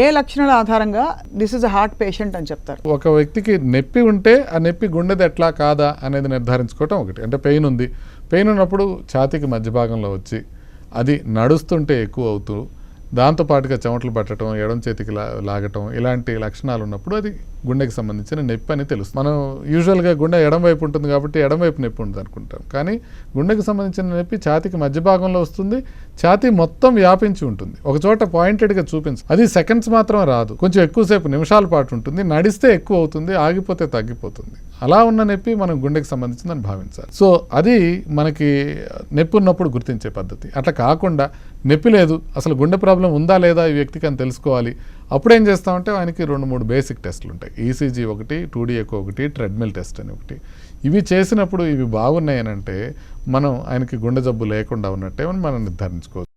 ఏ లక్షణాల ఆధారంగా this is a heart patient అని చెప్తారు? ఒక వ్యక్తికి నొప్పి ఉంటే ఆ నొప్పి గుండెది ఎట్లా కాదా అనేది నిర్ధారించుకోవటం ఒకటి. అంటే పెయిన్ ఉంది, పెయిన్ ఉన్నప్పుడు ఛాతీకి మధ్య భాగంలో వచ్చి అది నడుస్తుంటే ఎక్కువ అవుతూ దాంతోపాటుగా చెమటలు పట్టడం, ఎడం చేతికి లాగటం, ఇలాంటి లక్షణాలు ఉన్నప్పుడు అది గుండెకి సంబంధించిన నొప్పి అని తెలుస్తుంది. మనం యూజువల్గా గుండె ఎడం వైపు ఉంటుంది కాబట్టి ఎడంవైపు నొప్పి ఉంటుంది అనుకుంటాం. కానీ గుండెకి సంబంధించిన నొప్పి ఛాతీకి మధ్య భాగంలో వస్తుంది, ఛాతీ మొత్తం వ్యాపించి ఉంటుంది, ఒక చోట పాయింటెడ్గా చూపించు. అది సెకండ్స్ మాత్రం రాదు, కొంచెం ఎక్కువసేపు నిమిషాల పాటు ఉంటుంది, నడిస్తే ఎక్కువ అవుతుంది, ఆగిపోతే తగ్గిపోతుంది. అలా ఉన్న నొప్పి మనం గుండెకి సంబంధించిందని భావించాలి. సో అది మనకి నొప్పి ఉన్నప్పుడు గుర్తించే పద్ధతి. అట్లా కాకుండా నొప్పి లేదు, అసలు గుండె ప్రాబ్లం ఉందా లేదా ఈ వ్యక్తికి అని తెలుసుకోవాలి. అప్పుడు ఏం చేస్తామంటే ఆయనకి 2-3 బేసిక్ టెస్టులు ఉంటాయి. ఈసీజీ ఒకటి, 2D ఎకో ఒకటి, ట్రెడ్మిల్ టెస్ట్ అని ఒకటి. ఇవి చేసినప్పుడు ఇవి బాగున్నాయనంటే మనం ఆయనకి గుండె జబ్బు లేకుండా ఉన్నట్టే మనం నిర్ధారించుకోవచ్చు.